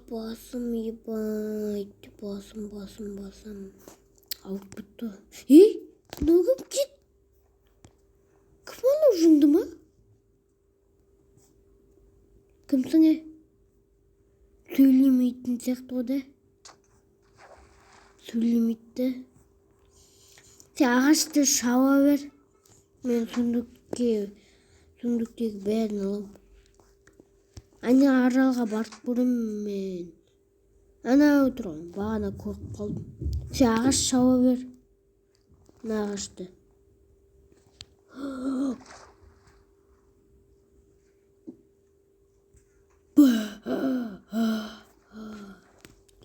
Basım ебать. Basım. Alıp bitti. Ne oldu git. Kafana ucundu mu? Kimsine söylemeйтін сияқты o da. Söylemейді. Sen ağaçты шаба бер. Мен сундуктегі бәрін алам. Ана аралға барып көрем мен. Ана отырған бағана көріп қалдым. Sen ағаш шаба бер. Мына ағашты.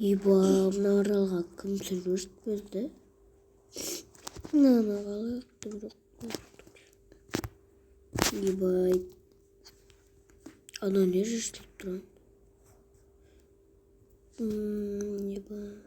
Мына аралға кім сырбырт берді? Мынаны қалай жоқ. Ебать. Ана не жасап тұрған? Ебать.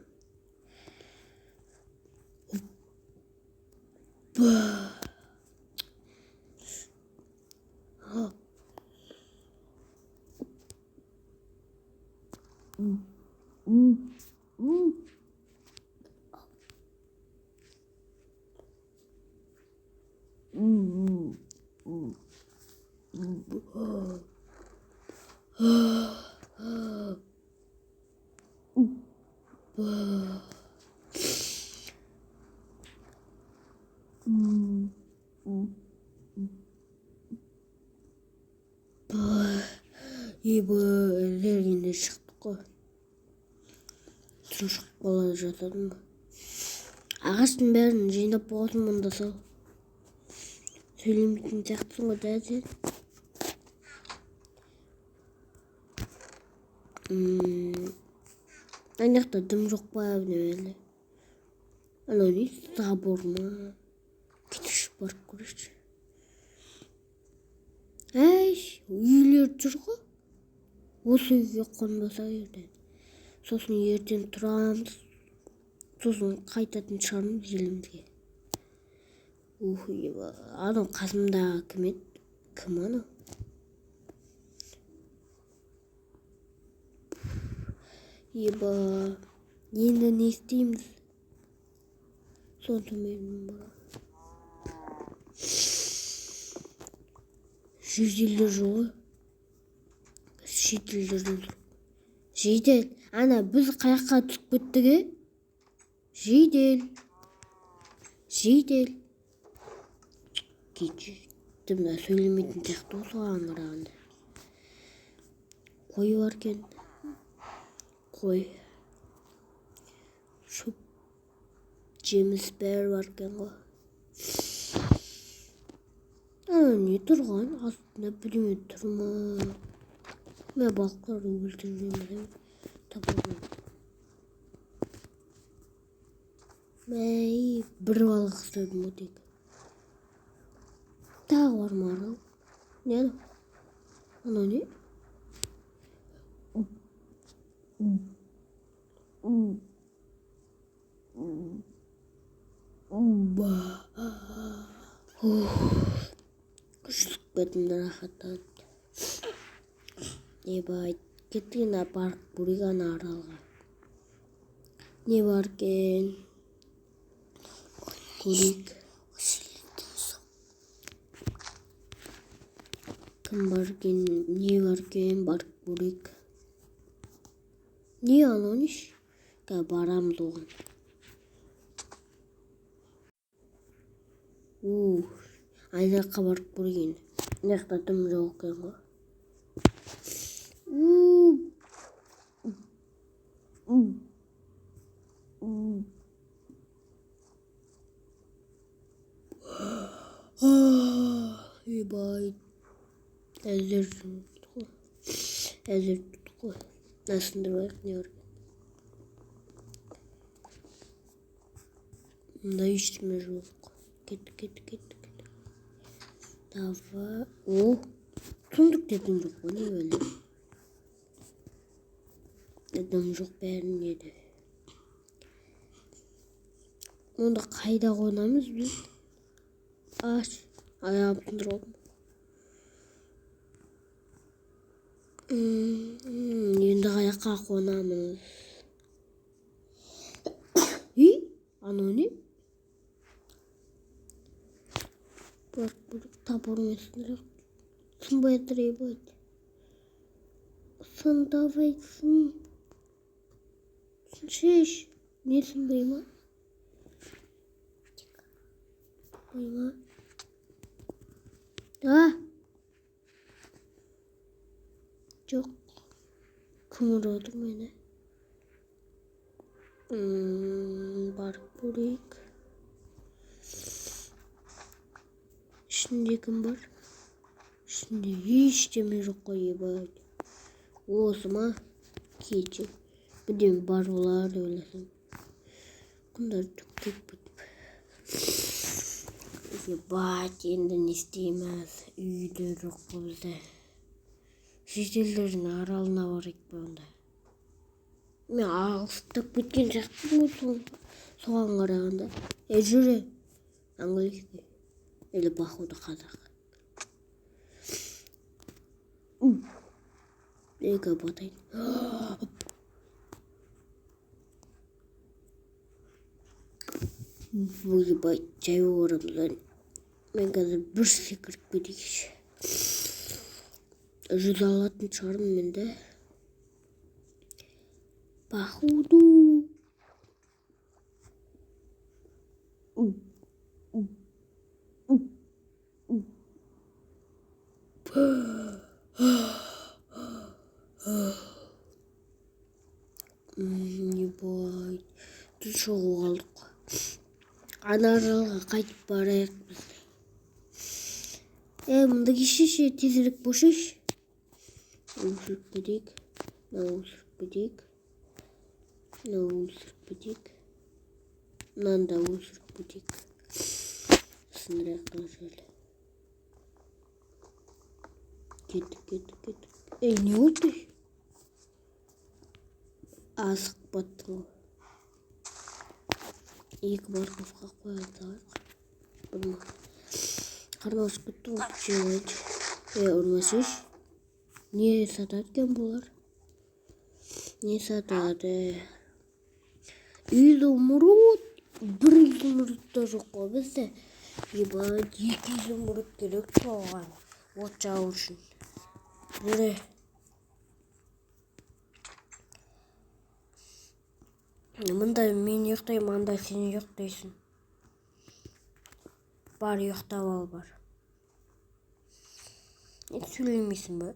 Ебать, yine çıktık o. Çocuk bala жатады ма? Ағаштың бәрін жинап болғасын мұнда сал. Сөйлемейтін сияқтысың ғой дәді. Ана жақта дым жоқ па әлі? Анау не? Забор ма? Кетішіп барып көрейікші. Үйлер жүр ғой. Осы үйге қонбаса ертең. Сосын ертең тұрамыз. Сосын қайтатын шығармыз елімізге. Анау қасымдағы кім еді? Кім анау? Енді не істейміз? Сонда менің бар. Жүйделер жоғы. Жедел. Ана біз қаяққа түсіп кеттіге? Жедел. Кетті мына сөйлемейтін сияқты осыған қарағанда. Қой бар екен. Қой. Шөп. Жеміс бәрі бар екен ғой. Не тұрған? Астында біреме тұрма. Мен балықтарды өлтірмеймін. Табамын. Бір балық ұстадым өтек. Тағы бар ма арал? Не анау? Анау не? Күштік бәдімді рахаттанды. Ебать, кеттіген апарып көрейік ана аралға. Не бар екен? Көрейік. Кім бар екен? Не бар екен? Барып көрейік. Не анау неш? Барамыз оған. Ана жаққа барып көрейін. Мына жақта тым жоқ екен ғой. Ебать. Әзір тұтық қой. Насынды байық не бар. Мында ештеме жоқ. Кет. Давай. Сундук дедім жоқ қой, не бәлем. Дедім жоқ бәрін еді. Онда қайда қонамыз біз? Аяғым сындырып алдым. Енді қаяққа қонамыз? Анау не? Бар табор местінде. Сынбай требовать. Сын давай сын. Шеш. Не сынбай ма? Ма? Да. Жоқ. Кім ұрады мені? Барып көрейік. Ішінде кім бар? Ішінде ештеме жоқ қой, ебай. Осы ма? Кетші. Бірден бар олар деп ойласам. Күндар түк кетпейді. Ебать, енді не істейміз? Үйде жоқ қой бізде. Шетелдердің аралына барайық па онда. Мен алыстап кеткен сияқтымын ғой соған қарағанда. Жүре. Английский. Или походу қазақ. Неге батайын? Ебать, жай орамыздан. Мен қазір бір секіріп кетейікші. 100 алатын шығармын мен де. Походу. Ебать. Тут шығу қалдық. Ана аралға қайтып барайық біз. Мұнда кешеше тезірек бошеш. Өсіріп кетейік. Өсіріп кетейік. Өсіріп кетейік. Мынанда өсіріп кетейік. Сындырақ қылышады. Кеттік. Не oldu? Азық баттың. Екі барқызға қойылдық. Бұны. Қармауыз күтті жауайды. Ұрмасыш. Не сатады кен бұлар? Не сатады? Изумруд. Бір изумрудта жоқ қой бізде. Ебать, 2 изумруд керек соған. От жау үшін. Жүре. Мында мен ұйықтаймын, анда сен ұйықтайсың. Бар ұйықтап ал бар. Сөйлемейсің ба?